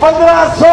1500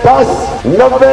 10, 90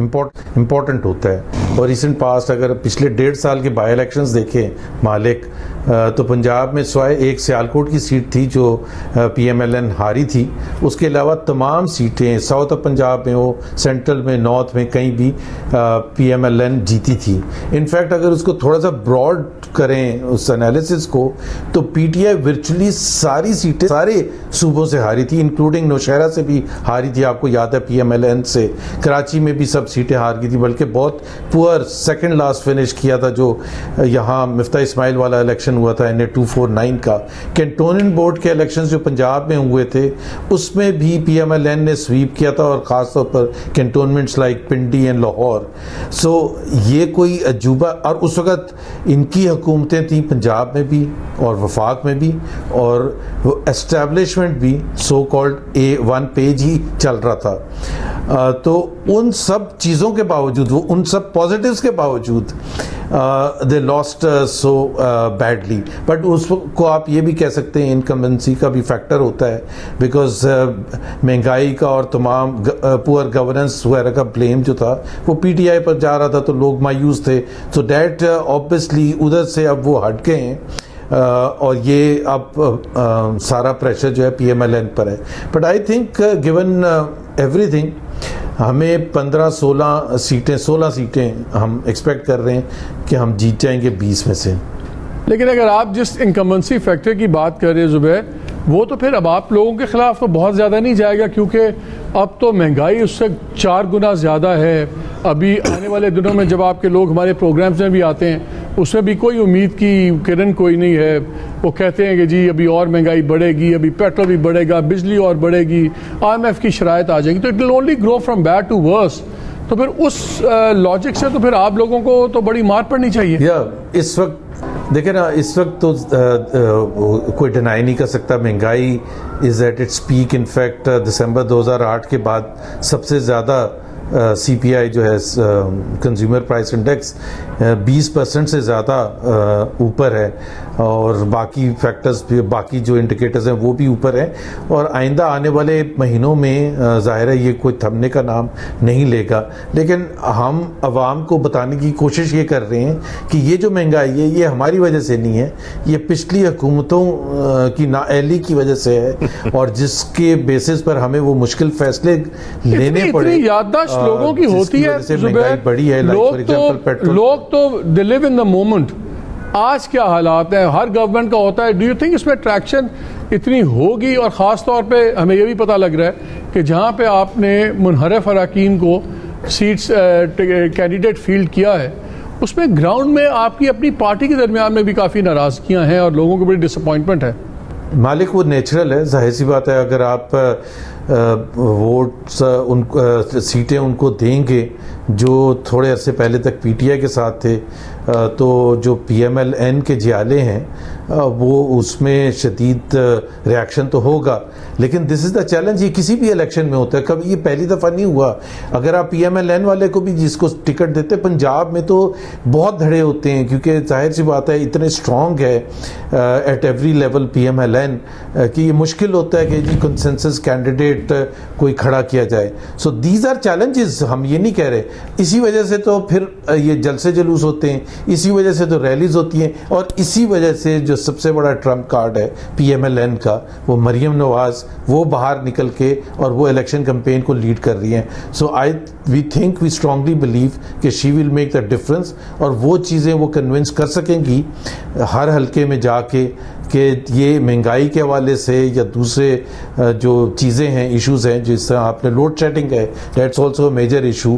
important ہوتا ہے. اور ریسنٹ پاسٹ اگر پچھلے 1.5 سال کے بائی الیکشنز دیکھیں مالک, تو پنجاب میں سوائے ایک سیالکوٹ کی سیٹ تھی جو پی ایم ایل این ہاری تھی, اس کے علاوہ تمام سیٹیں ساؤتھ آف پنجاب میں ہو, سینٹرل میں, نارتھ میں, کہیں بھی پی ایم ایل این جیتی تھی. انفیکٹ اگر اس کو تھوڑا سا براڈ کریں اس انالیسس کو, تو پی ٹی آئی ورچولی ساری سیٹیں سارے صوبوں سے ہاری تھی, انکلوڈنگ نوشہرہ سے بھی ہاری تھی, آپ کو یاد ہے, پی ایم ایل این سے. کراچی میں بھی سب سیٹیں ہار گئی تھی, بلکہ بہت پور سیکنڈ لاسٹ فنش کیا تھا جو یہاں مفتاح اسماعیل والا الیکشن ہوا تھا NA 249 کا. کینٹونمنٹ بورڈ کے الیکشنز جو پنجاب میں ہوئے تھے اس میں بھی پی ایم ایل این نے سویپ کیا تھا, اور خاص طور پر کینٹونمنٹس لائک پنڈی اینڈ لاہور. سو یہ کوئی عجوبہ, اور اس وقت ان کی حکومتیں تھیں پنجاب میں بھی اور وفاق میں بھی, اور اسٹیبلشمنٹ بھی سو کالڈ A1 پیج ہی چل رہا تھا. تو ان سب چیزوں کے باوجود, وہ ان سب پازیٹیوز کے باوجود دے لاسٹ سو بیڈلی. بٹ اس کو آپ یہ بھی کہہ سکتے ہیں انکمبنسی کا بھی فیکٹر ہوتا ہے, بیکاز مہنگائی کا اور تمام پور گورننس وغیرہ کا بلیم جو تھا وہ پی ٹی آئی پر جا رہا تھا, تو لوگ مایوس تھے. تو دیٹ آبویسلی ادھر سے اب وہ ہٹ گئے ہیں, اور یہ اب سارا پریشر جو ہے پی ایم ایل این پر ہے. But I think given every thing ہمیں 16 سیٹیں ہم ایکسپیکٹ کر رہے ہیں کہ ہم جیت جائیں گے 20 میں سے. لیکن اگر آپ جس انکمبنسی فیکٹر کی بات کر رہے ہیں زبیر, وہ تو پھر اب آپ لوگوں کے خلاف تو بہت زیادہ نہیں جائے گا, کیونکہ اب تو مہنگائی اس سے 4 گنا زیادہ ہے. ابھی آنے والے دنوں میں جب آپ کے لوگ ہمارے پروگرامز میں بھی آتے ہیں, اس میں بھی کوئی امید کی کرن کوئی نہیں ہے. وہ کہتے ہیں کہ جی ابھی اور مہنگائی بڑھے گی, ابھی پیٹرول بھی بڑھے گا, بجلی اور بڑھے گی, IMF کی شرائط آ جائیں گی, تو it will only grow from bad to worse. تو پھر اس لاجک سے تو پھر آپ لوگوں کو تو بڑی مار پڑنی چاہیے. اس وقت دیکھیں نا, اس وقت تو کوئی ڈینائی نہیں کر سکتا مہنگائی از ایٹ اٹس پیک. انفیکٹ دسمبر 2008 کے بعد سب سے زیادہ سی پی آئی جو ہے کنزیومر پرائس انڈیکس 20% سے زیادہ اوپر ہے, اور باقی فیکٹرز بھی, باقی جو انڈیکیٹرز ہیں وہ بھی اوپر ہیں. اور آئندہ آنے والے مہینوں میں ظاہر ہے یہ کوئی تھمنے کا نام نہیں لے گا, لیکن ہم عوام کو بتانے کی کوشش یہ کر رہے ہیں کہ یہ جو مہنگائی ہے یہ ہماری وجہ سے نہیں ہے, یہ پچھلی حکومتوں کی نااہلی کی وجہ سے ہے, اور جس کے بیسس پر ہمیں وہ مشکل فیصلے لینے پڑے. یادداشت لوگوں کی ہوتی ہے زبیر, لوگ تو they live in the moment. آج کیا حالات ہیں, ہر گورنمنٹ کا ہوتا ہے. ڈو یو تھنک اس میں اٹریکشن اتنی ہوگی؟ اور خاص طور پہ ہمیں یہ بھی پتہ لگ رہا ہے کہ جہاں پہ آپ نے منحرف اراکین کو سیٹس کینڈیڈیٹ فیلڈ کیا ہے, اس میں گراؤنڈ میں آپ کی اپنی پارٹی کے درمیان میں بھی کافی ناراضگیاں ہیں اور لوگوں کو بڑی ڈس اپوائنٹمنٹ ہے. مالک وہ نیچرل ہے, ظاہر سی بات ہے. اگر آپ ووٹس سیٹیں ان کو دیں گے جو تھوڑے عرصے پہلے تک پی ٹی آئی کے ساتھ تھے, تو جو پی ایم ایل این کے جیالے ہیں وہ اس میں شدید ریاکشن تو ہوگا. لیکن دس از دا چیلنج, یہ کسی بھی الیکشن میں ہوتا ہے, کبھی یہ پہلی دفعہ نہیں ہوا. اگر آپ پی ایم ایل این والے کو بھی جس کو ٹکٹ دیتے, پنجاب میں تو بہت دھڑے ہوتے ہیں, کیونکہ ظاہر سی بات ہے اتنے اسٹرانگ ہے at every level P M L N کہ یہ مشکل ہوتا ہے کہ جی کنسنسس کینڈیڈیٹ کوئی کھڑا کیا جائے. سو دیز آر چیلنجز, ہم یہ نہیں کہہ رہے. اسی وجہ سے تو پھر یہ جلسے جلوس ہوتے ہیں, اسی وجہ سے تو ریلیز ہوتی ہیں, اور اسی وجہ سے جو سب سے بڑا ٹرمپ کارڈ ہے پی ایم ایل این کا, وہ مریم نواز, وہ باہر نکل کے اور وہ الیکشن کمپین کو لیڈ کر رہی ہیں. So we think, we strongly believe کہ she will make the difference, اور وہ چیزیں وہ کنونس کر سکیں گی ہر حلقے میں جا کے کہ یہ مہنگائی کے حوالے سے یا دوسرے جو چیزیں ہیں, ایشوز ہیں, جس طرح آپ نے لوڈ شیڈنگ ہے, that's also a major issue.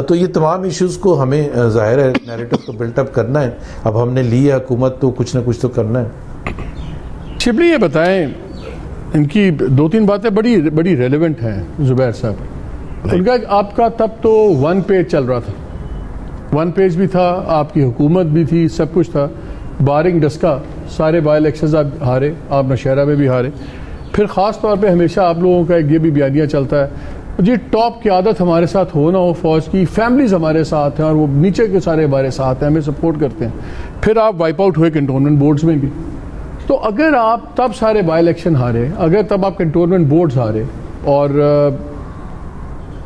تو یہ تمام ایشوز کو ہمیں ظاہر ہے نیریٹو کو بلٹ اپ کرنا ہے. اب ہم نے لی ہے حکومت, تو کچھ نہ کچھ تو کرنا ہے. شبلی یہ بتائیں, ان کی 2-3 باتیں بڑی ریلیونٹ ہیں زبیر صاحب. ان کا آپ کا تب تو 1 پیج چل رہا تھا, 1 پیج بھی تھا, آپ کی حکومت بھی تھی, سب کچھ تھا. بارنگ ڈسکا سارے بائی الیکشنز آپ ہارے, آپ نوشہرہ میں بھی ہارے. پھر خاص طور پہ ہمیشہ آپ لوگوں کا ایک یہ بھی بیانیہ چلتا ہے جی ٹاپ قیادت ہمارے ساتھ ہو نہ ہو فوج کی, فیملیز ہمارے ساتھ ہیں اور وہ نیچے کے سارے ہمارے ساتھ ہیں, ہمیں سپورٹ کرتے ہیں. پھر آپ وائپ آؤٹ ہوئے کنٹونمنٹ بورڈز میں بھی. تو اگر آپ تب سارے بائی الیکشن ہارے, اگر تب آپ کنٹونمنٹ بورڈز ہارے, اور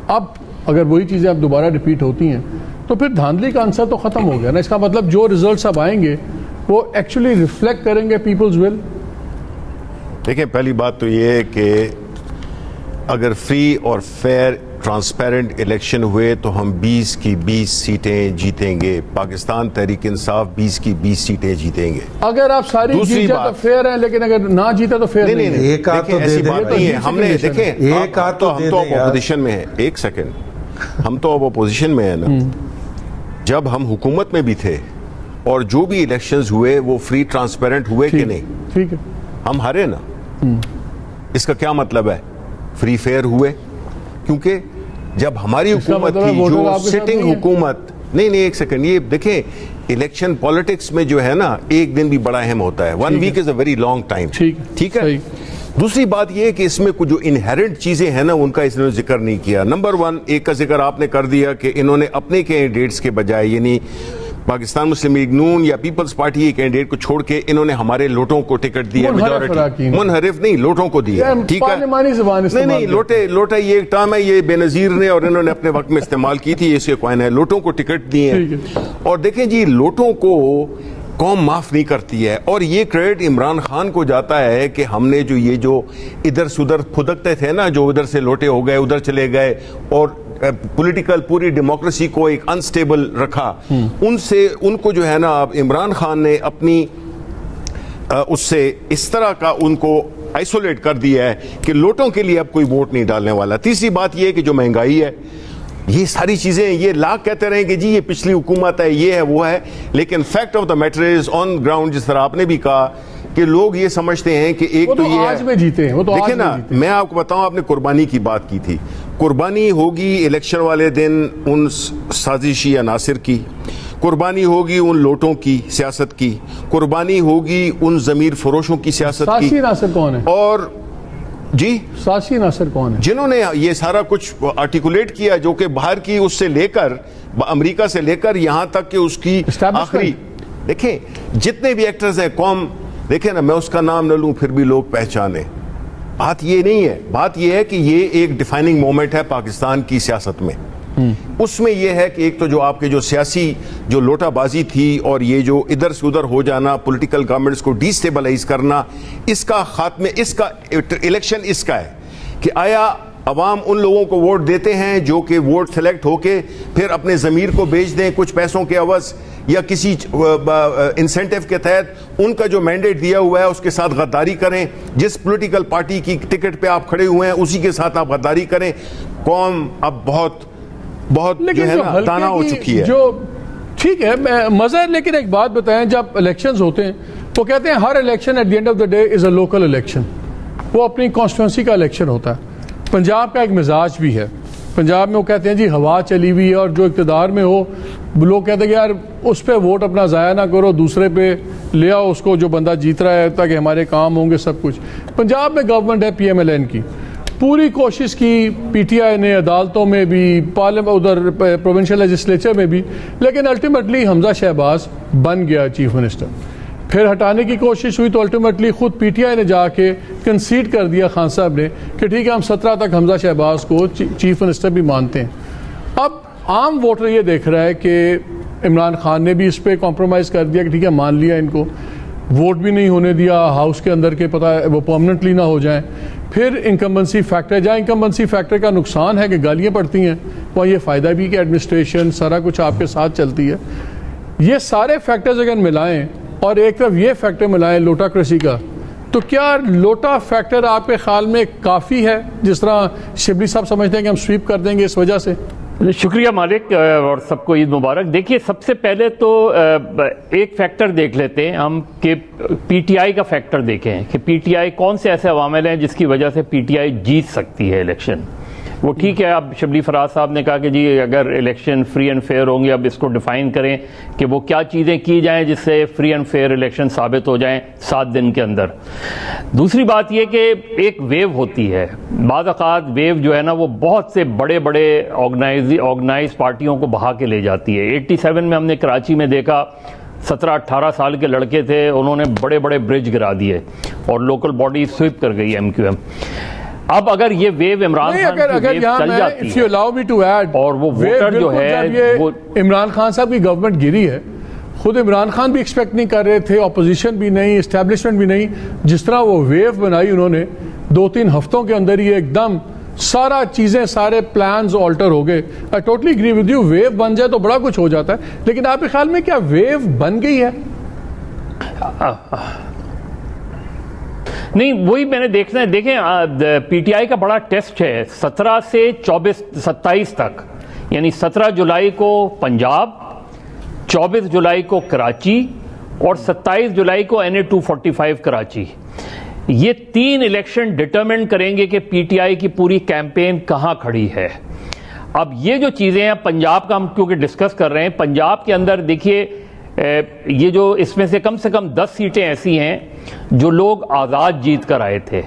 اب اگر وہی چیزیں اب دوبارہ ریپیٹ ہوتی ہیں تو پھر دھاندلی کا عنصر تو ختم ہو گیا نا. اس کا مطلب جو ریزلٹس اب آئیں گے وہ ایکچولی ریفلیکٹ کریں گے پیپلز ول. دیکھیں پہلی بات تو یہ ہے کہ اگر فری اور فیئر ٹرانسپیرنٹ الیکشن ہوئے تو ہم 20 کی 20 سیٹیں جیتیں گے. پاکستان تحریک انصاف 20 کی 20 سیٹیں جیتیں گے. اگر آپ ساری جیتے تو فیئر ہیں, لیکن اگر نہ جیتے تو فیئر نہیں ہے. ایک آدھ تو ایسی بات نہیں ہے. ہم نے دیکھیں ایک آدھ تو ہم تو اپوزیشن میں ہیں. ایک سیکنڈ, ہم تو اب اپوزیشن میں ہیں نا. جب ہم حکومت میں بھی تھے اور جو بھی الیکشنز ہوئے وہ فری ٹرانسپیرنٹ ہوئے کہ نہیں؟ ٹھیک ہے, ہم ہارے نا. اس کا کیا مطلب ہے؟ فری فیئر ہوئے. کیونکہ جب ہماری حکومت تھی جو سٹنگ حکومت, نہیں ایک سیکنڈ, یہ دیکھیں الیکشن پالیٹکس میں جو ہے نا ایک دن بھی بڑا اہم ہوتا ہے. 1 week is a very long time. ٹھیک ہے. دوسری بات یہ ہے کہ اس میں کچھ جو انہیرنٹ چیزیں ہیں نا ان کا اس نے ذکر نہیں کیا. نمبر 1 ایک کا ذکر آپ نے کر دیا کہ انہوں نے اپنے کینڈیڈیٹس کے بجائے, یعنی پاکستان مسلم لیگ نون یا پیپلز پارٹی کے کینڈیڈیٹ کو چھوڑ کے انہوں نے ہمارے لوٹوں کو ٹکٹ دیا. میجورٹی منحرف نہیں, لوٹوں کو دیا. ٹھیک ہے, نہیں لوٹا یہ ایک ٹرم ہے, یہ بے نظیر نے اور انہوں نے اپنے وقت میں استعمال کی تھی, اس کے کوائن ہے. لوٹوں کو ٹکٹ دیے ہیں. اور دیکھیں جی لوٹوں کو قوم معاف نہیں کرتی ہے, اور یہ کریڈٹ عمران خان کو جاتا ہے کہ ہم نے جو ادھر سدھر پھدکتے تھے نا, جو ادھر سے لوٹے ہو گئے ادھر چلے گئے اور پولیٹیکل پوری ڈیموکریسی کو ایک انسٹیبل رکھا, ان کو جو ہے نا اب عمران خان نے اپنی اس سے اس طرح کا ان کو آئسولیٹ کر دیا ہے کہ لوٹوں کے لیے اب کوئی ووٹ نہیں ڈالنے والا. تیسری بات یہ کہ جو مہنگائی ہے, یہ ساری چیزیں یہ لاکھ کہتے رہیں کہ جی یہ پچھلی حکومت ہے, یہ ہے وہ ہے, لیکن fact of the matter is on ground, جس طرح آپ نے بھی کہا کہ لوگ یہ سمجھتے ہیں کہ ایک تو یہ آج میں جیتے ہیں. دیکھیں نا, میں آپ کو بتاؤں, آپ نے قربانی کی بات کی تھی. قربانی ہوگی الیکشن والے دن ان سازشی عناصر کی, قربانی ہوگی ان لوٹوں کی سیاست کی, قربانی ہوگی ان ضمیر فروشوں کی سیاست کی. سازشی عناصر کون ہے؟ اور جی سازشی عناصر کون ہے؟ جنہوں نے یہ سارا کچھ آرٹیکولیٹ کیا, جو کہ باہر کی اس سے لے کر امریکہ سے لے کر یہاں تک کہ اس کی آخری, دیکھیں جتنے بھی ایکٹرز ہیں قوم, دیکھیں نا میں اس کا نام نہ لوں پھر بھی لوگ پہچانے. بات یہ نہیں ہے, بات یہ ہے کہ یہ ایک ڈیفائننگ مومنٹ ہے پاکستان کی سیاست میں. اس میں یہ ہے کہ ایک تو جو آپ کے جو سیاسی جو لوٹا بازی تھی اور یہ جو ادھر سے ادھر ہو جانا, پولیٹیکل گورنمنٹس کو ڈی سٹیبلائز کرنا, اس کا خاتمے, اس کا الیکشن اس کا ہے کہ آیا عوام ان لوگوں کو ووٹ دیتے ہیں جو کہ ووٹ سلیکٹ ہو کے پھر اپنے ضمیر کو بیچ دیں کچھ پیسوں کے عوض یا کسی انسینٹیو کے تحت ان کا جو مینڈیٹ دیا ہوا ہے اس کے ساتھ غداری کریں, جس پولیٹیکل پارٹی کی ٹکٹ پہ آپ کھڑے ہوئے ہیں اسی کے ساتھ آپ غداری کریں. قوم اب بہت جو ہے نا تانا ہو چکی ہے. جو ٹھیک ہے مزہ ہے, لیکن ایک بات بتائیں, جب الیکشنز ہوتے ہیں تو کہتے ہیں ہر election at the end of the day is a local election, وہ اپنی کانسٹیٹوئنسی کا الیکشن ہوتا ہے. پنجاب کا ایک مزاج بھی ہے, پنجاب میں وہ کہتے ہیں جی ہوا چلی ہوئی ہے اور جو اقتدار میں ہو لوگ کہتے ہیں کہ یار اس پہ ووٹ اپنا ضائع نہ کرو, دوسرے پہ لے آؤ اس کو جو بندہ جیت رہا ہے تاکہ ہمارے کام ہوں گے سب کچھ. پنجاب میں گورنمنٹ ہے PMLN کی, پوری کوشش کی PTI نے عدالتوں میں بھی, ادھر پروونشل لیجسلیچر میں بھی, لیکن الٹیمیٹلی حمزہ شہباز بن گیا چیف منسٹر. پھر ہٹانے کی کوشش ہوئی تو الٹیمیٹلی خود PTI نے جا کے کنسیڈ کر دیا خان صاحب نے کہ ٹھیک ہے ہم 17 تک حمزہ شہباز کو چیف منسٹر بھی مانتے ہیں. اب عام ووٹر یہ دیکھ رہا ہے کہ عمران خان نے بھی اس پہ کمپرومائز کر دیا کہ ٹھیک ہے مان لیا ان کو, ووٹ بھی نہیں ہونے دیا ہاؤس کے اندر کے, پتہ ہے وہ پرماننٹلی نہ ہو جائیں. پھر انکمبنسی فیکٹر, جہاں انکمبنسی فیکٹر کا نقصان ہے کہ گالیاں پڑتی ہیں, وہاں یہ فائدہ بھی کہ ایڈمنسٹریشن سارا کچھ آپ کے ساتھ چلتی ہے. یہ سارے فیکٹرز اگر ملائیں اور ایک طرف یہ فیکٹر ملائیں لوٹاکریسی کا, تو کیا لوٹا فیکٹر آپ کے خیال میں کافی ہے جس طرح شبلی صاحب سمجھتے ہیں کہ ہم سویپ کر دیں گے اس وجہ سے؟ شکریہ مالک, اور سب کو عید مبارک. دیکھیے سب سے پہلے تو ایک فیکٹر دیکھ لیتے ہیں ہم کہ PTI کا فیکٹر دیکھیں کہ PTI کون سے ایسے عوامل ہیں جس کی وجہ سے PTI جیت سکتی ہے الیکشن. وہ ٹھیک ہے, اب شبلی فراز صاحب نے کہا کہ جی اگر الیکشن فری اینڈ فیئر ہوں گے, اب اس کو ڈیفائن کریں کہ وہ کیا چیزیں کی جائیں جس سے فری اینڈ فیئر الیکشن ثابت ہو جائیں 7 دن کے اندر. دوسری بات یہ کہ ایک ویو ہوتی ہے, بعض اوقات ویو جو ہے نا وہ بہت سے بڑے آرگنائز پارٹیوں کو بہا کے لے جاتی ہے. 87 میں ہم نے کراچی میں دیکھا 17-18 سال کے لڑکے تھے, انہوں نے بڑے برج گرا دیے اور لوکل باڈی سویپ کر گئی MQM. اب اگر یہ ویو عمران خان کی ویو چل جاتی ہے اور وہ ووٹر جو ہے عمران خان صاحب کی گورنمنٹ گری ہے، خود عمران خان بھی ایکسپیکٹ نہیں کر رہے تھے، اپوزیشن بھی نہیں، اسٹیبلشمنٹ بھی نہیں، جس طرح وہ ویو بنائی انہوں نے 2-3 ہفتوں کے اندر ہی ایک دم سارا چیزیں، سارے پلانز آلٹر ہو گئے. I totally agree with you. View بن جائے تو بڑا کچھ ہو جاتا ہے، لیکن آپ کے خیال میں کیا ویو بن گئی ہے؟ نہیں، وہی میں نے دیکھنا ہے. دیکھیں پی ٹی آئی کا بڑا ٹیسٹ ہے 17 سے 27 تک، یعنی 17 جولائی کو پنجاب، 24 جولائی کو کراچی اور 27 جولائی کو NA-245 کراچی. یہ 3 الیکشن ڈٹرمن کریں گے کہ پی ٹی آئی کی پوری کیمپین کہاں کھڑی ہے. اب یہ جو چیزیں ہیں پنجاب کا ہم کیونکہ ڈسکس کر رہے ہیں، پنجاب کے اندر دیکھیے یہ جو اس میں سے کم 10 سیٹیں ایسی ہیں جو لوگ آزاد جیت کر آئے تھے،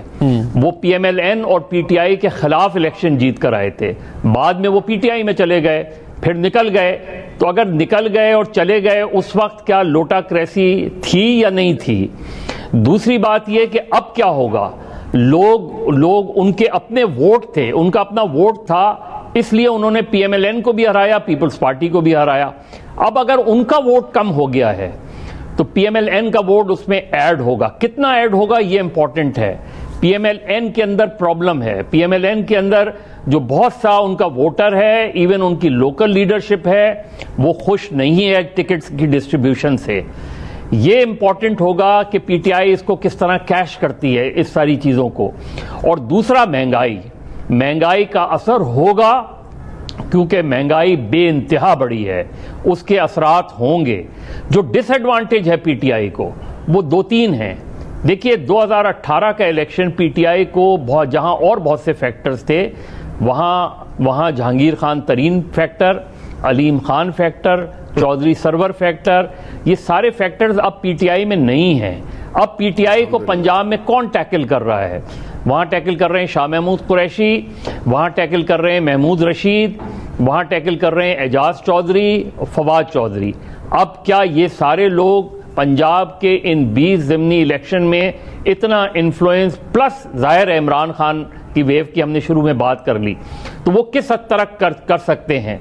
وہ پی ایم ایل این اور پی ٹی آئی کے خلاف الیکشن جیت کر آئے تھے، بعد میں وہ پی ٹی آئی میں چلے گئے، پھر نکل گئے. تو اگر نکل گئے اور چلے گئے اس وقت کیا لوٹاکریسی تھی یا نہیں تھی؟ دوسری بات یہ کہ اب کیا ہوگا، لوگ ان کے اپنے ووٹ تھے، ان کا اپنا ووٹ تھا، اس لیے انہوں نے پی ایم ایل این کو بھی ہرایا، پیپلز پارٹی کو بھی ہرایا. اب اگر ان کا ووٹ کم ہو گیا ہے تو پی ایم ایل این کا ووٹ اس میں ایڈ ہوگا. کتنا ایڈ ہوگا یہ امپورٹنٹ ہے. پی ایم ایل این کے اندر پرابلم ہے، پی ایم ایل این کے اندر جو بہت سا ان کا ووٹر ہے، ایون ان کی لوکل لیڈرشپ ہے، وہ خوش نہیں ہے ٹکٹس کی ڈسٹریبیوشن سے. یہ امپورٹنٹ ہوگا کہ پی ٹی آئی اس کو کس طرح کیش کرتی ہے اس ساری چیزوں کو. اور دوسرا مہنگائی کا اثر ہوگا، کیونکہ مہنگائی بے انتہا بڑی ہے، اس کے اثرات ہوں گے. جو ڈس ایڈوانٹیج ہے پی ٹی آئی کو وہ 2-3 ہیں. دیکھیے 2018 کا الیکشن پی ٹی آئی کو جہاں اور بہت سے فیکٹرز تھے، وہاں جہانگیر خان ترین فیکٹر، علیم خان فیکٹر، چودھری سرور فیکٹر، یہ سارے فیکٹرز اب پی ٹی آئی میں نہیں ہیں. اب پی ٹی آئی کو پنجاب میں کون ٹیکل کر رہا ہے؟ وہاں ٹیکل کر رہے ہیں شاہ محمود قریشی، وہاں ٹیکل کر رہے ہیں محمود رشید، وہاں ٹیکل کر رہے ہیں اعجاز چودھری، فواد چودھری. اب کیا یہ سارے لوگ پنجاب کے ان 20 ضمنی الیکشن میں اتنا انفلوئنس، پلس ظاہر ہے عمران خان کی ویو کی ہم نے شروع میں بات کر لی، تو وہ کس حد تک کر سکتے ہیں؟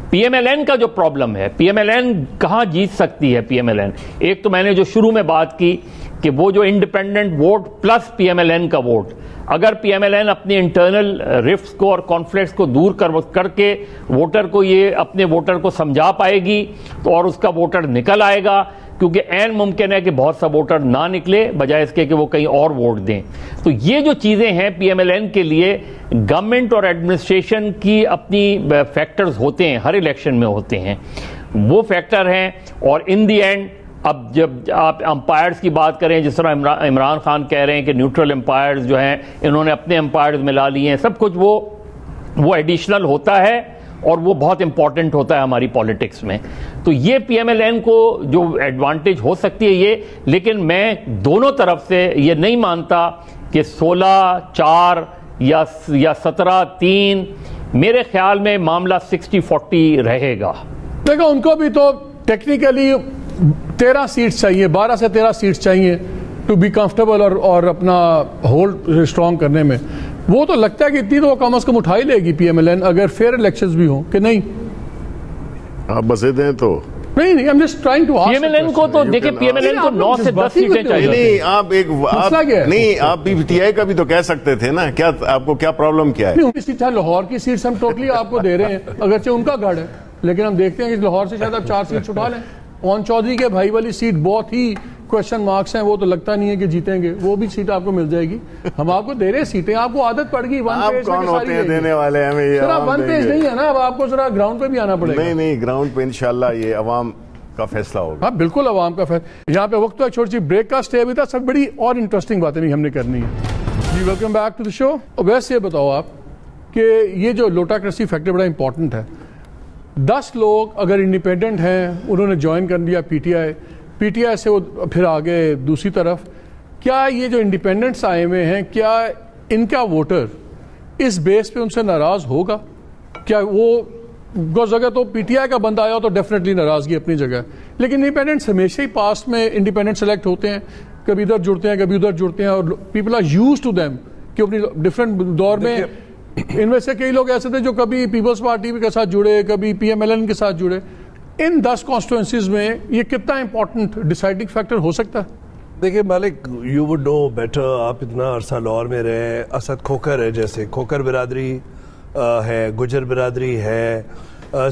پی ایم ایل این کا جو پرابلم ہے، پی ایم ایل این کہاں جیت سکتی ہے؟ پی ایم ایل این ایک تو میں نے جو شروع میں بات کی کہ وہ جو independent vote plus P M L N کا ووٹ، اگر پی ایم ایل این اپنی انٹرنل رفٹس کو اور کانفلکٹس کو دور کر کے ووٹر کو یہ اپنے ووٹر کو سمجھا پائے گی تو اور اس کا ووٹر نکل آئے گا، کیونکہ عین ممکن ہے کہ بہت سا ووٹر نہ نکلے بجائے اس کے کہ وہ کہیں اور ووٹ دیں. تو یہ جو چیزیں ہیں پی ایم ایل این کے لیے، گورنمنٹ اور ایڈمنسٹریشن کی اپنی فیکٹرز ہوتے ہیں، ہر الیکشن میں ہوتے ہیں، وہ فیکٹر ہیں. اور ان دی اینڈ اب جب آپ امپائرز کی بات کریں، جس طرح عمران خان کہہ رہے ہیں کہ نیوٹرل امپائرز جو ہیں انہوں نے اپنے امپائرز ملا لیے ہیں، سب کچھ وہ ایڈیشنل ہوتا ہے اور وہ بہت امپورٹنٹ ہوتا ہے ہماری پالیٹکس میں. تو یہ پی ایم ایل این کو جو ایڈوانٹیج ہو سکتی ہے یہ، لیکن میں دونوں طرف سے یہ نہیں مانتا کہ 16-4 یا 17-3. میرے خیال میں معاملہ 60-40 رہے گا. دیکھو ان کو بھی تو ٹیکنیکلی 13 سیٹس چاہیے، 12 سے 13 سیٹس چاہیے ٹو بی کمفرٹیبل اور اپنا ہولڈ اسٹرانگ کرنے میں. وہ تو لگتا ہے کہ اتنی تو وہ کم از کم اٹھا ہی لے گی پی ایم ایل این، اگر فیئر الیکشنز بھی ہوں کہ نہیں. آپ بسے دیں تو نہیں I'm just trying to ask. P M L N کو تو دیکھیں، پی ایم ایل این کو 9 سے 10 سیٹیں چاہیے. نہیں آپ پی ٹی آئی کا بھی تو کہہ سکتے تھے نا. کیا آپ کو کیا پرابلم کیا ہے؟ لاہور کی سیٹس ہم ٹوٹلی آپ کو دے رہے ہیں، اگرچہ ان کا گڑھ ہے، لیکن ہم دیکھتے ہیں کہ لاہور سے شاید آپ 4 سیٹس اٹھا لیں. اون چودھری کے بھائی والی سیٹ بہت ہی کوشچن مارکس ہیں، وہ تو لگتا نہیں ہے کہ جیتیں گے، وہ بھی سیٹ آپ کو مل جائے گی. ہم آپ کو دے رہے سیٹیں، آپ کو عادت پڑ گئی. آپ کون ہوتے ہیں دینے والے؟ ہمیں ذرا ون پیج نہیں ہے نا، اب آپ کو ذرا گراؤنڈ پہ بھی آنا پڑے گا. نہیں گراؤنڈ پہ انشاءاللہ یہ عوام کا فیصلہ ہوگا. ہاں بالکل عوام کا فیصلہ. یہاں پہ وقت ایک چھوٹی سی بریک کا اسٹے بھی تھا، سب بڑی اور انٹرسٹنگ باتیں بھی ہم نے کرنی ہے. جی ویلکم بیک ٹو دی شو. ویسے یہ بتاؤ آپ کہ یہ جو لوٹاکریسی فیکٹر بڑا امپورٹنٹ ہے. 10 لوگ اگر انڈیپینڈنٹ ہیں، انہوں نے جوائن کر لیا پی ٹی آئی سے وہ پھر آگے دوسری طرف، کیا یہ جو انڈیپینڈنٹس آئے ہوئے ہیں، کیا ان کا ووٹر اس بیس پہ ان سے ناراض ہوگا؟ کیا وہ اگر تو پی ٹی آئی کا بندہ آیا تو ڈیفینیٹلی ناراضگی اپنی جگہ، لیکن انڈیپینڈنٹس ہمیشہ ہی پاسٹ میں انڈیپینڈنٹ سلیکٹ ہوتے ہیں، کبھی ادھر جڑتے ہیں کبھی ادھر جڑتے ہیں، اور people are use to them کہ اپنی ڈفرینٹ دور میں ان میں سے کئی لوگ ایسے تھے جو کبھی پیپلز پارٹی کے ساتھ جڑے, کبھی پی ایم ایل این کے ساتھ جڑے. ان 10 کانسٹیٹوئنسیز میں یہ کتنا امپورٹنٹ ڈیسائیڈنگ فیکٹر ہو سکتا ہے؟ دیکھیے مالک, یو وڈ نو بیٹر, آپ اتنا عرصہ لاہور میں رہے. اسد کھوکھر ہے, جیسے کھوکھر برادری ہے, گجر برادری ہے,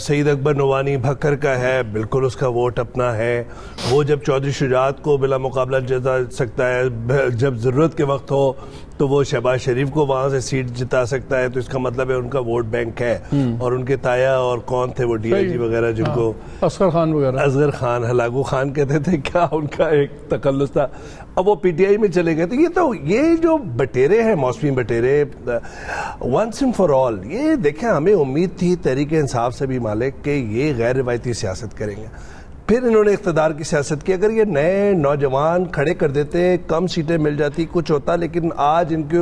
سعید اکبر نوانی بھکر کا ہے, بالکل اس کا ووٹ اپنا ہے. وہ جب چودھری شجاعت کو بلا مقابلہ جتا سکتا ہے, جب ضرورت کے وقت ہو تو وہ شہباز شریف کو وہاں سے سیٹ جتا سکتا ہے, تو اس کا مطلب ہے ان کا ووٹ بینک ہے. اور ان کے تایا اور کون تھے وہ ڈی آئی جی وغیرہ جن کو اصغر خان وغیرہ, اصغر خان, ہلاگو خان کہتے تھے, کیا ان کا ایک تخلص تھا. اب وہ پی ٹی آئی میں چلے گئے. تو یہ جو بٹیرے ہیں, موسمی بٹیرے, ونس اینڈ فار آل, یہ دیکھیں ہمیں امید تھی تحریک انصاف سے بھی مالک کہ یہ غیر روایتی سیاست کریں گے. پھر انہوں نے اقتدار کی سیاست کی. اگر یہ نئے نوجوان کھڑے کر دیتے, کم سیٹیں مل جاتی, کچھ ہوتا, لیکن آج ان کے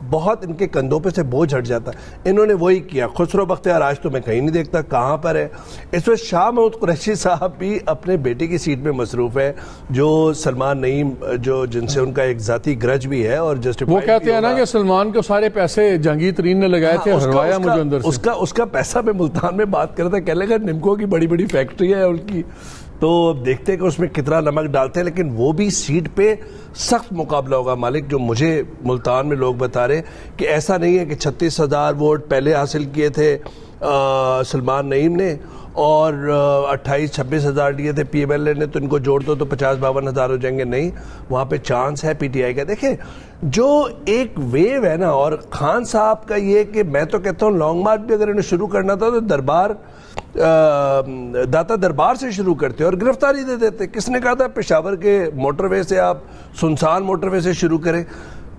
بہت ان کے کندھوں پہ سے بوجھ ہٹ جاتا. انہوں نے وہی کیا. خسرو بختیار آج تو میں کہیں نہیں دیکھتا, کہاں پر ہے اس وقت. شاہ محمود قریشی صاحب بھی اپنے بیٹے کی سیٹ میں مصروف ہے, جو سلمان نعیم, جو جن سے ان کا ایک ذاتی گرج بھی ہے. اور وہ کہتے ہیں نا کہ سلمان کو سارے پیسے جہانگیر ترین نے لگائے تھے, ہروایا مجھے اندر سے. اس کا پیسہ میں ملتان میں بات کر رہا تھا, کہنے لگا نمکو کی بڑی بڑی فیکٹری ہے ان کی, تو دیکھتے کہ اس میں کتنا نمک ڈالتے ہیں. لیکن وہ بھی سیٹ پہ سخت مقابلہ ہوگا مالک. جو مجھے ملتان میں لوگ بتا رہے کہ ایسا نہیں ہے کہ 36,000 ووٹ پہلے حاصل کیے تھے سلمان نعیم نے اور 28-26 ہزار دیے تھے پی ایم ایل اے نے, تو ان کو جوڑ دو تو 50-52 ہزار ہو جائیں گے. نہیں, وہاں پہ چانس ہے پی ٹی آئی کا. دیکھیں جو ایک ویو ہے نا, اور خان صاحب کا یہ کہ میں تو کہتا ہوں لانگ مارچ بھی اگر انہیں شروع کرنا تھا تو دربار داتا دربار سے شروع کرتے اور گرفتاری دے دیتے. کس نے کہا تھا پشاور کے موٹر وے سے, آپ سنسان موٹر وے سے شروع کریں؟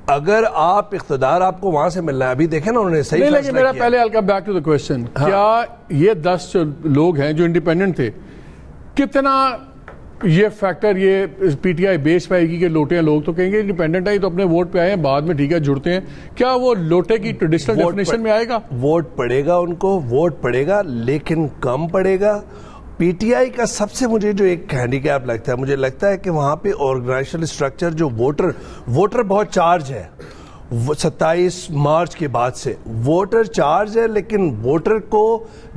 اگر آپ اقتدار آپ کو وہاں سے ملنا ہے, ابھی دیکھیں نا انہوں نے صحیح فیصلہ کیا. میرا پہلے ہلکا بیک ٹو دی کوسچن, کیا یہ 10 لوگ ہیں جو انڈیپینڈنٹ تھے, کتنا یہ فیکٹر یہ پی ٹی آئی بیس پہ آئے گی کہ لوٹے ہیں؟ لوگ تو کہیں گے انڈیپینڈنٹ آئی تو اپنے ووٹ پہ آئے ہیں, بعد میں ٹھیک ہے جڑتے ہیں. کیا وہ لوٹے کی ٹریڈیشنل ڈیفینیشن میں آئے گا؟ ووٹ پڑے گا, ان کو ووٹ پڑے گا, لیکن کم پڑے گا. پی ٹی آئی کا سب سے مجھے جو ایک ہینڈی کیپ لگتا ہے, مجھے لگتا ہے کہ وہاں پہ آرگنائزیشنل اسٹرکچر, جو ووٹر بہت چارج ہے. 27 مارچ کے بعد سے ووٹر چارج ہے, لیکن ووٹر کو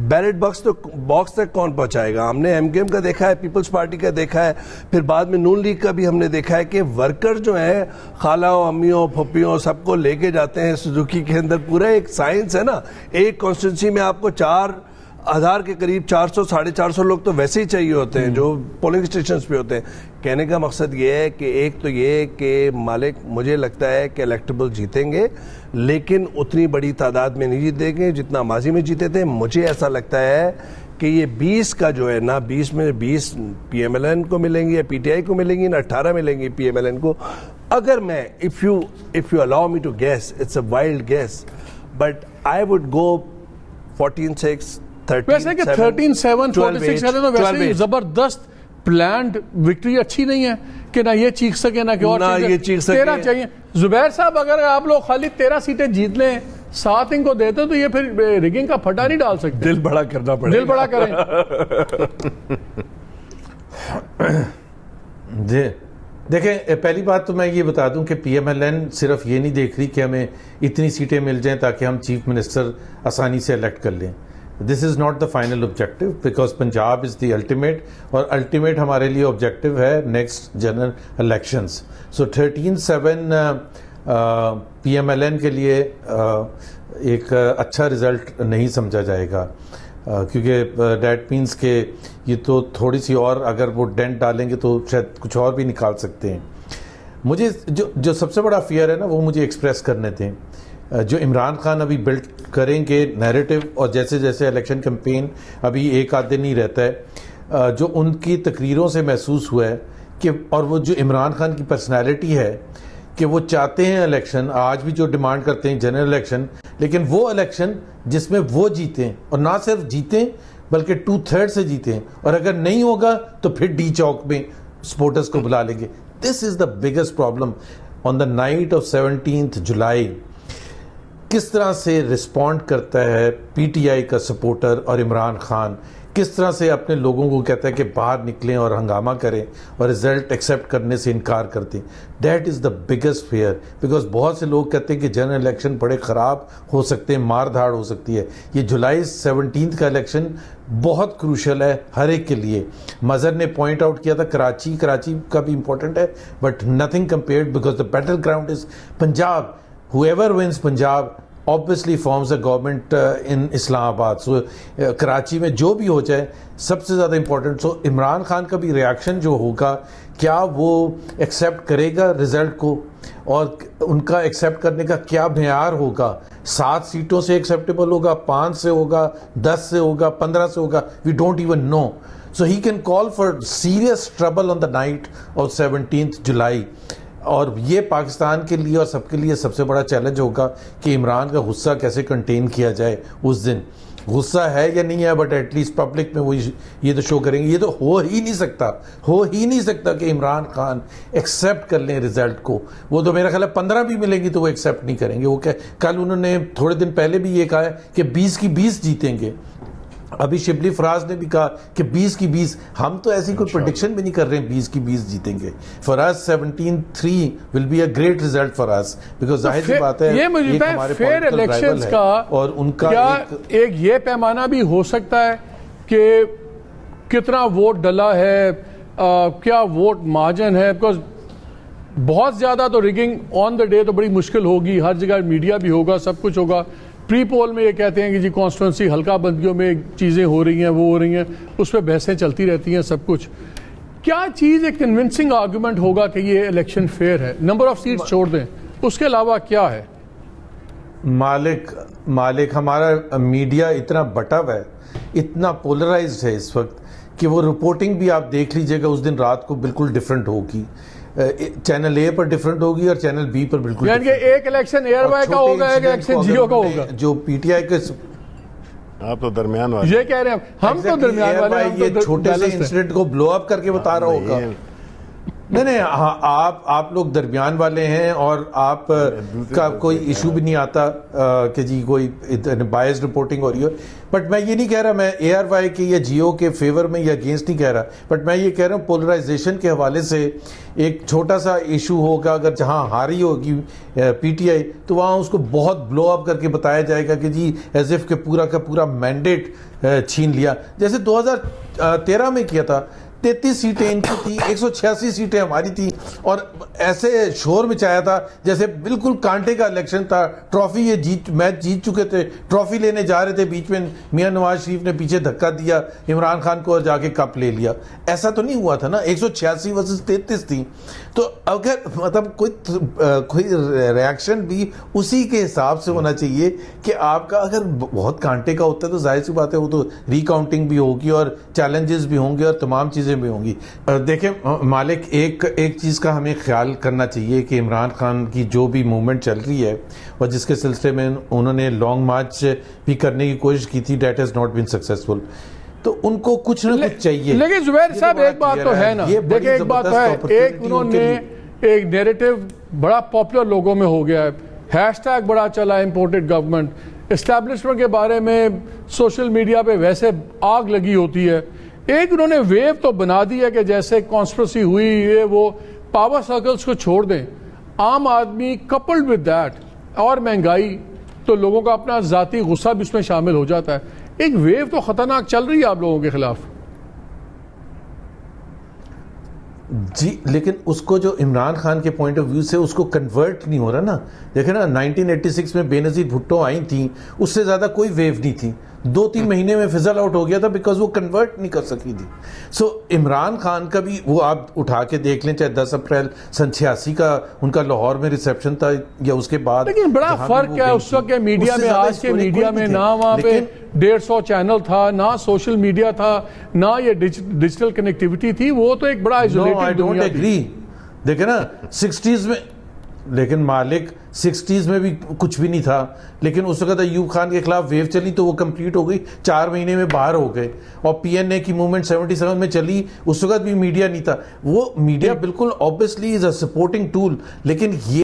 بیلٹ باکس تک کون پہنچائے گا؟ ہم نے ایم کیو ایم کا دیکھا ہے, پیپلز پارٹی کا دیکھا ہے, پھر بعد میں نون لیگ کا بھی ہم نے دیکھا ہے کہ ورکر جو ہیں خالوں, امیوں, پھپھیوں سب کو لے کے جاتے ہیں سوزوکی کے اندر. پورا ایک سائنس ہے نا. ایک کانسٹیٹوئنسی میں آپ کو 4,000 کے قریب 400-450 لوگ تو ویسے ہی چاہیے ہوتے ہیں جو پولنگ اسٹیشنز پہ ہوتے ہیں. کہنے کا مقصد یہ ہے کہ ایک تو یہ کہ مالک مجھے لگتا ہے کہ الیکٹیبل جیتیں گے, لیکن اتنی بڑی تعداد میں نہیں جیتیں گے جتنا ماضی میں جیتے تھے. مجھے ایسا لگتا ہے کہ یہ 20 کا جو ہے نا, 20 میں 20 پی ایم ایل این کو ملیں گی یا پی ٹی آئی کو ملیں گی, نہ 18 ملیں گی پی ایم ایل این کو. اگر میں if you allow me to guess, it's a wild guess, but I would go 14-6, 13-7, 13-7, 46 ہے تو ویسے ہی زبردست پلانڈ وکٹری اچھی نہیں ہے کہ نہ یہ چیخ سکے نہ کہ اور چیخ سکے. 13 چاہیے. زبیر صاحب اگر آپ لوگ خالی 13 سیٹیں جیت لیں, 7 ان کو دیتے تو یہ پھر ریگنگ کا پھٹا نہیں ڈال سکتے. دل بڑا کرنا پڑے, دل بڑا کریں. جی دیکھیں, پہلی بات تو میں یہ بتا دوں کہ پی ایم ایل این صرف یہ نہیں دیکھ رہی کہ ہمیں اتنی سیٹیں مل جائیں تاکہ ہم چیف منسٹر آسانی سے الیکٹ کر لیں. This is not the final objective, because Punjab is the ultimate, اور الٹیمیٹ ہمارے لیے آبجیکٹو ہے next general elections. So 13-7 P M L N کے لیے ایک اچھا رزلٹ نہیں سمجھا جائے گا, کیونکہ دیٹ مینس کہ یہ تو تھوڑی سی اور اگر وہ ڈینٹ ڈالیں گے تو شاید کچھ اور بھی نکال سکتے ہیں. مجھے جو سب سے بڑا فیئر ہے نا, وہ مجھے ایکسپریس کرنے تھے. جو عمران خان ابھی بلڈ کریں گے نیریٹو, اور جیسے جیسے الیکشن کمپین ابھی ایک آدھ دن ہی رہتا ہے, جو ان کی تقریروں سے محسوس ہوا ہے کہ, اور وہ جو عمران خان کی پرسنالٹی ہے کہ وہ چاہتے ہیں الیکشن, آج بھی جو ڈیمانڈ کرتے ہیں جنرل الیکشن, لیکن وہ الیکشن جس میں وہ جیتیں, اور نہ صرف جیتیں بلکہ 2/3 سے جیتیں, اور اگر نہیں ہوگا تو پھر ڈی چوک میں سپورٹرز کو بلا لیں گے. This is the biggest problem. On the night of 17 July کس طرح سے رسپونڈ کرتا ہے پی ٹی آئی کا سپورٹر اور عمران خان, کس طرح سے اپنے لوگوں کو کہتا ہے کہ باہر نکلیں اور ہنگامہ کریں اور رزلٹ ایکسیپٹ کرنے سے انکار کرتے ہیں. That is the biggest fear, because بہت سے لوگ کہتے ہیں کہ جنرل الیکشن بڑے خراب ہو سکتے ہیں, مار دھاڑ ہو سکتی ہے. یہ جولائی 17 کا الیکشن بہت کروشل ہے ہر ایک کے لیے. مظہر نے پوائنٹ آؤٹ کیا تھا کراچی کا بھی امپورٹنٹ ہے, but nothing compared because the battle ground is Punjab. whoever wins Punjab obviously forms a government in Islam Abad. So Karachi میں جو بھی ہو جائے سب سے زیادہ امپورٹنٹ. سو عمران خان کا بھی ریاکشن جو ہوگا, کیا وہ ایکسیپٹ کرے گا رزلٹ کو, اور ان کا ایکسیپٹ کرنے کا کیا معیار ہوگا. 7 سیٹوں سے ایکسیپٹیبل ہوگا, 5 سے ہوگا, 10 سے ہوگا, 15 سے ہوگا, we don't even know. So he can call for serious trouble on the night of 17th July. اور یہ پاکستان کے لیے اور سب کے لیے سب سے بڑا چیلنج ہوگا کہ عمران کا غصہ کیسے کنٹین کیا جائے. اس دن غصہ ہے یا نہیں ہے, بٹ ایٹ لیسٹ پبلک میں وہ یہ تو شو کریں گے. یہ تو ہو ہی نہیں سکتا کہ عمران خان ایکسیپٹ کر لیں رزلٹ کو. وہ تو میرا خیال ہے 15 بھی ملیں گی تو وہ ایکسیپٹ نہیں کریں گے. وہ کل انہوں نے تھوڑے دن پہلے بھی یہ کہا ہے کہ 20 کی 20 جیتیں گے. ابھی شبلی فراز نے بھی کہا کہ 20 کی 20. ہم تو ایسی کوئی پریڈکشن بھی نہیں کر رہے ہیں 20 کی 20 جیتیں گے. For us 17-3 will be a great result for us because ظاہر سی بات ہے یہ مجھے فیئر الیکشنز کا اور ان کا ایک یہ پیمانہ بھی ہو سکتا ہے کہ کتنا ووٹ ڈلا ہے, کیا ووٹ مارجن ہے. بیکاز بہت زیادہ تو ریگنگ آن دا ڈے تو بڑی مشکل ہوگی, ہر جگہ میڈیا بھی ہوگا, سب کچھ ہوگا. پری پول میں یہ کہتے ہیں کہ جی کانسٹیٹوئنسی حلقہ بندیوں میں چیزیں ہو رہی ہیں, وہ ہو رہی ہیں, اس پہ بحثیں چلتی رہتی ہیں سب کچھ. کیا چیز ایک کنونسنگ آرگومنٹ ہوگا کہ یہ الیکشن فیئر ہے؟ نمبر آف سیٹس چھوڑ دیں, اس کے علاوہ کیا ہے؟ مالک ہمارا میڈیا اتنا بٹا ہوا ہے, اتنا پولرائزڈ ہے اس وقت کہ وہ رپورٹنگ بھی آپ دیکھ لیجئے گا اس دن رات کو بالکل ڈیفرنٹ ہوگی. چینل اے پر ڈیفرنٹ ہوگی اور چینل بی پر بالکل, یعنی کہ ایک الیکشن ایئر وائی کا ہوگا, ایک الیکشن جیو کا ہوگا. جو پی ٹی آئی کے آپ تو درمیان والے یہ کہہ رہے ہیں, ہم تو درمیان والے, یہ چھوٹے سے انسیڈنٹ کو بلو اپ کر کے بتا رہا ہوگا. نہیں آپ لوگ درمیان والے ہیں اور آپ کا کوئی ایشو بھی نہیں آتا کہ جی کوئی بائز رپورٹنگ ہو رہی ہو. بٹ میں یہ نہیں کہہ رہا میں اے آر وائی کے یا جیو کے فیور میں یا اگینسٹ نہیں کہہ رہا, بٹ میں یہ کہہ رہا ہوں پولرائزیشن کے حوالے سے ایک چھوٹا سا ایشو ہوگا. اگر جہاں ہاری ہوگی پی ٹی آئی تو وہاں اس کو بہت بلو اپ کر کے بتایا جائے گا کہ جی ایز اف کہ پورا کا پورا مینڈیٹ چھین لیا, جیسے 2013 میں کیا تھا. 33 سیٹیں ان کی تھی, 186 سیٹیں ہماری تھی, اور ایسے شور مچایا تھا جیسے بالکل کانٹے کا الیکشن تھا. ٹرافی یہ میچ جیت چکے تھے, ٹرافی لینے جا رہے تھے, بیچ میں میاں نواز شریف نے پیچھے دھکا دیا عمران خان کو اور جا کے کپ لے لیا. ایسا تو نہیں ہوا تھا نا, 186 ورسز 33 تھی. تو اگر مطلب کوئی ریاکشن بھی اسی کے حساب سے ہونا چاہیے کہ آپ کا اگر بہت کانٹے کا ہوتا ہے تو ظاہر سی بات ہے وہ تو ری کاؤنٹنگ بھی ہوگی اور چیلنجز بھی ہوں گے اور تمام چیزیں بھی ہوں گی. دیکھیں مالک, ایک چیز کا ہمیں خیال کرنا چاہیے کہ عمران خان کی جو بھی موومنٹ چل رہی ہے اور جس کے سلسلے میں انہوں نے لانگ مارچ بھی کرنے کی کوشش کی تھی, that has not been successful. تو ان کو کچھ نہ کچھ چاہیے. لیکن زبیر صاحب ایک بات تو ہے نا, دیکھیں ایک بات ہے, ایک انہوں نے ایک نیریٹو بڑا پاپولر لوگوں میں ہو گیا ہے, ہیش ٹیگ بڑا چلا ہے امپورٹڈ گورنمنٹ, اسٹیبلشمنٹ کے بارے میں سوشل میڈیا پہ ویسے آگ لگی ہوتی ہے. ایک انہوں نے ویو تو بنا دی ہے کہ جیسے کانسپریسی ہوئی یہ وہ, پاور سرکلز کو چھوڑ دیں, عام آدمی کپلڈ ود دیٹ اور مہنگائی, تو لوگوں کا اپنا ذاتی غصہ بھی اس میں شامل ہو جاتا ہے. ایک ویو تو خطرناک چل رہی ہے آپ لوگوں کے خلاف. جی لیکن اس کو جو عمران خان کے پوائنٹ آف ویو سے اس کو کنورٹ نہیں ہو رہا نا. دیکھیں نا 1986 میں بے نظیر بھٹو آئی تھیں, اس سے زیادہ کوئی ویو نہیں تھی, 2-3 مہینے میں فضل آؤٹ ہو گیا تھا بیکاز وہ کنورٹ نہیں کر سکی تھی. سو عمران خان کا بھی وہ آپ اٹھا کے دیکھ لیں, چاہے 10 اپریل 86 کا ان کا لاہور میں ریسیپشن تھا یا اس کے بعد, لیکن بڑا فرق ہے اس وقت کے میڈیا میں, آج کے میڈیا میں نہ وہاں پہ 150 چینل تھا, نہ سوشل میڈیا تھا, نہ یہ ڈیجیٹل کنیکٹیوٹی تھی. وہ تو ایک بڑا آئی ڈونٹ ایگری. دیکھیں نا 60s میں, لیکن مالک 60s میں بھی کچھ بھی نہیں تھا, لیکن اس وقت ایوب خان کے خلاف ویو چلی تو وہ کمپلیٹ ہو گئی, 4 مہینے میں باہر ہو گئے. اور پی این اے کی موومنٹ 77 میں چلی, اس وقت بھی میڈیا نہیں تھا. وہ میڈیا بالکل obviously is a supporting tool, لیکن یہ